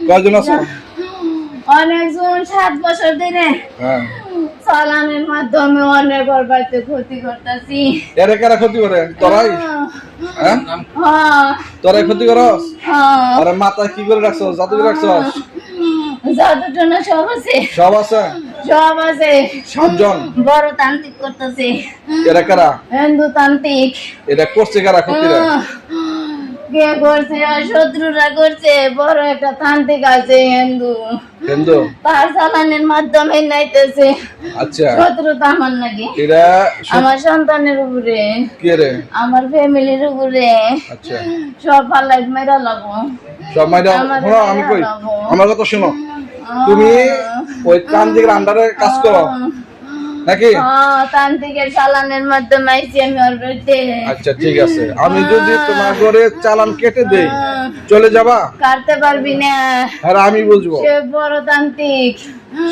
কয়জন আছো? অনেকজন 7 বছর ধরে চালানের মাধ্যমে অনেক বাড়িতে ক্ষতি করতেছি। এরা কারা ক্ষতি করে? তোরাই? হ্যাঁ, তোরাই ক্ষতি করস? আরে মাথায় কি করে রাখছো? জাদু করে রাখছস? জাদু টনা সব আছে। সব আছে? সব আছে। 7 জন বড় তান্ত্রিক করতেছে। এরা কারা? হিন্দু তান্ত্রিক। এটা করছে কারা ক্ষতিরা? কে করছে? শত্রুরা করছে। বড় একটা তান্ত্রিক আছে হিন্দু। হিন্দু তার চালানের মাধ্যমে নাইতেছে। আচ্ছা, শত্রুতা আমার নাকি? এরা আমার সন্তানের উপরে, কে রে? আমার ফ্যামিলির উপরে। আচ্ছা, সব পালাই মেরা লাগো। সব মাইরা শোনো, আমি কই, আমার কথা শোনো। তুমি ওই তান্ত্রিকের আন্ডারে কাজ করো নাকি? তান্ত্রিকের চালানের মাধ্যমে আইছি আমি ওর বাড়িতে। আচ্ছা ঠিক আছে, আমি যদি তোমার ঘরে চালান কেটে দেই চলে যাবা? কাটতে পারবি না। আর আমি বুঝবো সে বড় তান্ত্রিক।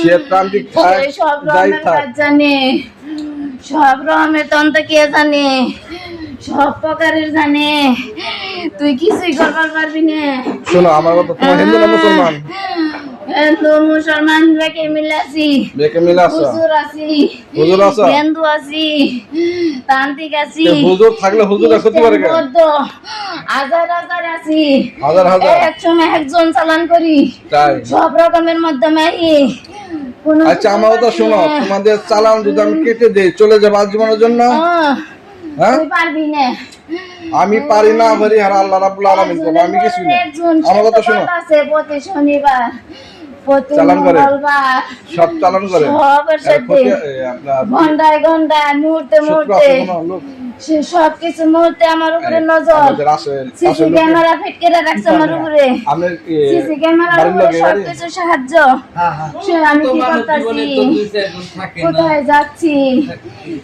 সে তান্ত্রিক থাক, সে সব যাই রকমের থাক। কাজ জানে, সব রকমের তন্ত্র কে জানে, সব প্রকারের জানে। তুই কিছুই করবার পারবি না। শোনো আমার কথা, তোমার হিন্দু না মুসলমান? হিন্দু মুসলমান বেকে মিলাছি। বেকে মিলে আছো? হুজুর আছি। হুজুর আছো? হিন্দু আছি, তান্ত্রিক আছি। হুজুর থাকলে হুজুরের ক্ষতি করে কেন? হাজার হাজার আছি। হাজার হাজার? একসময় একজন চালান করি। তাই? সব রকমের মাধ্যমে আচ্ছা আমার কথা শোনো, তোমাদের চালান যদি আমি কেটে দেই চলে যাবো আজীবনের জন্য? হ্যাঁ, পারবি না। আমি পারি না পারি, আর আল্লাহ রাব্বুল আলামিন করবে, আমি কিছু না। আমার কথা শোনো, প্রতি শনিবার, প্রতি চালান করে? মঙ্গলবার সব চালান করে? সবার সাথে আপনার ঘন্টায় ঘন্টায়, মুহূর্তে মুহূর্তে, সে সব কিছু মুহূর্তে আমার উপরে নজর। সিসি ক্যামেরা ফিট করে রাখছে আমার উপরে। সিসি ক্যামেরা উপরে সবকিছু সাহায্য। সে আমি কি করতেছি, কোথায় যাচ্ছি,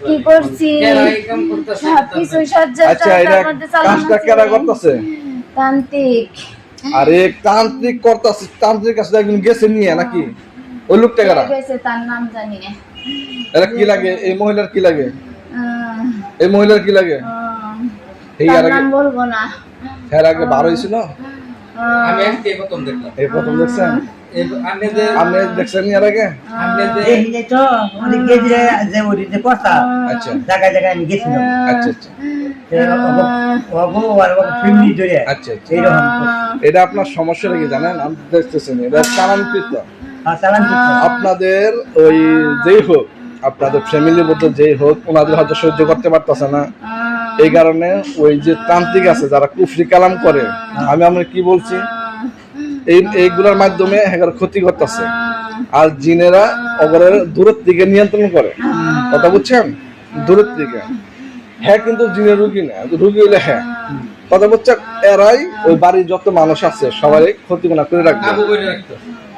কি করছি, সবকিছু সহ্য। আচ্ছা এটা কাজটা কেরা করতেছে? তান্ত্রিক। আরে তান্ত্রিক করতেছে, তান্ত্রিক কাছে একজন গেছে নিয়ে নাকি? ওই লোকটা কারা? গেছে, তার নাম জানি না। এরা কি লাগে? এই মহিলার কি লাগে? এই মহিলার কি লাগে? এই তার আর আগে নাম বলবো না। এর আগে বার হয়েছিল? আমি আজকে প্রথম দেখলাম। এই প্রথম দেখছেন? আপনি দেখছেন এর আগে? তো অনেক গেছে যে ওই যে কথা আচ্ছা জায়গায় জায়গায় আমি গেছিলাম। আচ্ছা আচ্ছা আচ্ছা আচ্ছা। এটা আপনার সমস্যাটা কি জানেন? আমি দেখতেছেন এটা চালানকৃত। আপনাদের ওই যেই হোক, আপনাদের ফ্যামিলির মধ্যে যেই হোক, ওনাদের হয়তো সহ্য করতে পারতেছে না। এই কারণে ওই যে তান্ত্রিক আছে যারা কুফরি কালাম করে, আমি আমরা কি বলছি, এইগুলোর মাধ্যমে এগার ক্ষতি করতেছে। আর জিনেরা অগরের দূরের দিকে নিয়ন্ত্রণ করে। কথা বুঝছেন? দূরের দিকে। হ্যাঁ কিন্তু জিনের রুগী না, রুগী হইলে হ্যাঁ। কথা বুঝছেন? এরাই ওই বাড়ির যত মানুষ আছে সবাই ক্ষতি করে রাখবে।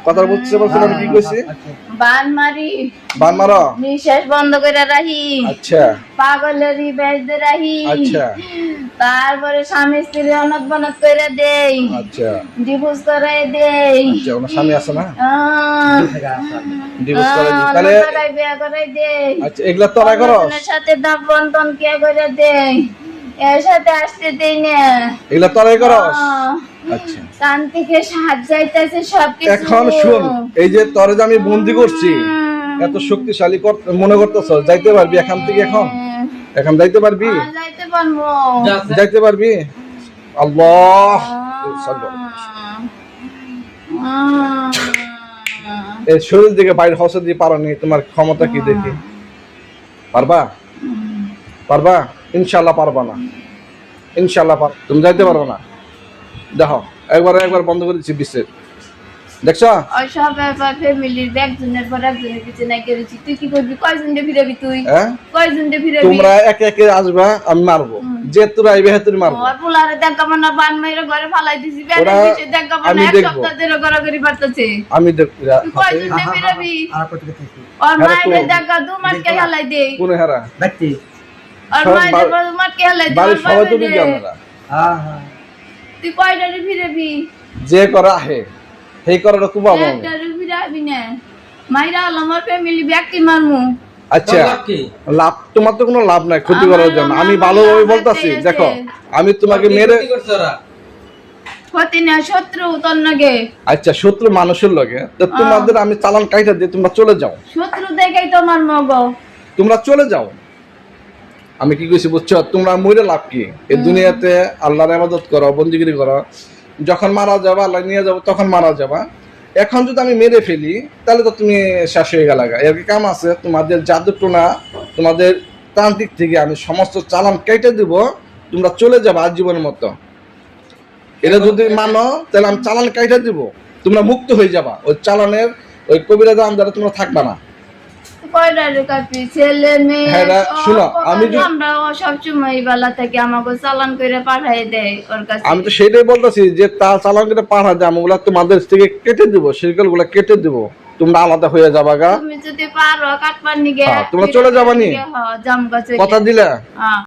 কথা বুঝতে পারছেন আমি কি কইছি? বান মারি, বান মারো, নিঃশ্বাস বন্ধ করে রাখি। আচ্ছা পাগলের বেজ দে রাখি। আচ্ছা। তারপরে স্বামী স্ত্রী অনাথ বনাথ করে দেই। আচ্ছা ডিভোর্স করে দেই। আচ্ছা, ওনার স্বামী আছে না? ডিভোর্স করে দিই তাহলে? বিয়ে করে দেই। আচ্ছা এগুলা তোরা করো? ওনার সাথে বন্ধন কে করে দেই, এর সাথে আসতে দেই না। এগুলা তোরাই করো? আচ্ছা তান্ত্রিকের সাহায্য চাইতেছে সবকিছু। এখন শুন, এই যে তোরে যে আমি বন্দি করছি, এত শক্তিশালী মনে করতেছ, যাইতে পারবি এখান থেকে? এখন এখন যাইতে পারবি? যাইতে পারবো। যাইতে পারবি? আল্লাহ, এই শরীর দিকে বাইরে হসে দিয়ে পারো নি, তোমার ক্ষমতা কি দেখি? পারবা? পারবা? ইনশাল্লাহ পারবা না। ইনশাল্লাহ তুমি যাইতে পারবো না। দেখো একবার বন্ধ করে দিচ্ছি বিশ্বের, দেখছো? সব ব্যাপার ফ্যামিলির একজনের পর একজনের পিছনে করেছি। তুই কি করবি? কয়জন দিয়ে ফিরাবি তুই? কয়জন দিয়ে ফিরাবি? তোমরা একে একে আসবা, আমি মারবো। যে তোরা আইবে হেতুরি মারবো। ওর পোলারে দেখাবো না, বান মাইরা ঘরে ফালাই দিছি। বেড়ে দিছে দেখাবো না, এক সপ্তাহ ধরে গড়াগড়ি পারতেছে। আমি দেখব। তুই কয়জন দিয়ে ফিরাবি? ওর মায়ের দেখা 2 মাস কে হালাই দে। কোন হারা? দেখতি ওর মায়ের 2 মাস কে হালাই দে। বাড়ি সবাই তো বিজ্ঞান না। হ্যাঁ হ্যাঁ। তুই কয়টারে ফিরাবি? যে করা হে হেই করাটা খুব ভালো। একটারে ফিরাবি না, মাইরা আমার ফ্যামিলি ব্যক্তি মারমু। আচ্ছা লাভ তোমার তো কোনো লাভ নাই ক্ষতি করার জন্য। আমি ভালোভাবে বলতাছি, দেখো আমি তোমাকে মেরে ক্ষতি না শত্রু তোর নাগে। আচ্ছা শত্রু মানুষের লগে, তো তোমাদের আমি চালান কাইটা দিয়ে তোমরা চলে যাও। শত্রু দেখেই তোমার মগো। তোমরা চলে যাও। আমি কি কইছি বুঝছো? তোমরা মরে লাভ কি? এই দুনিয়াতে আল্লাহর ইবাদত করো, বন্দেগী করো, যখন মারা যাবা আল্লাহ নিয়ে যাবো তখন মারা যাবা। এখন যদি আমি মেরে ফেলি তাহলে তো তুমি শেষ হয়ে গেল। এর কি কাম আছে? তোমাদের জাদু টোনা, তোমাদের তান্ত্রিক থেকে আমি সমস্ত চালান কেটে দিব, তোমরা চলে যাবা আজীবনের মতো। এটা যদি মানো তাহলে আমি চালান কেটে দিব, তোমরা মুক্ত হয়ে যাবা। ওই চালানের ওই কবিরা দাম দ্বারা তোমরা থাকবা না। ছেলে মেয়ে হ্যাঁ শুনো, আমি আমরা সবসময় বেলা থেকে আমাকে চালান করে পাঠাই দেয় ওর কাছে। আমি তো সেটাই বলতেছি যে তার চালান করে পাঠা দেয়, ওগুলা তোমাদের থেকে কেটে দিব, সেগুলো গুলা কেটে দিব, তোমরা আলাদা হয়ে যাবা গা। তুমি যদি পারো কাটবার নিগে তোমরা চলে যাবা নি, জাম গাছে কথা দিলা।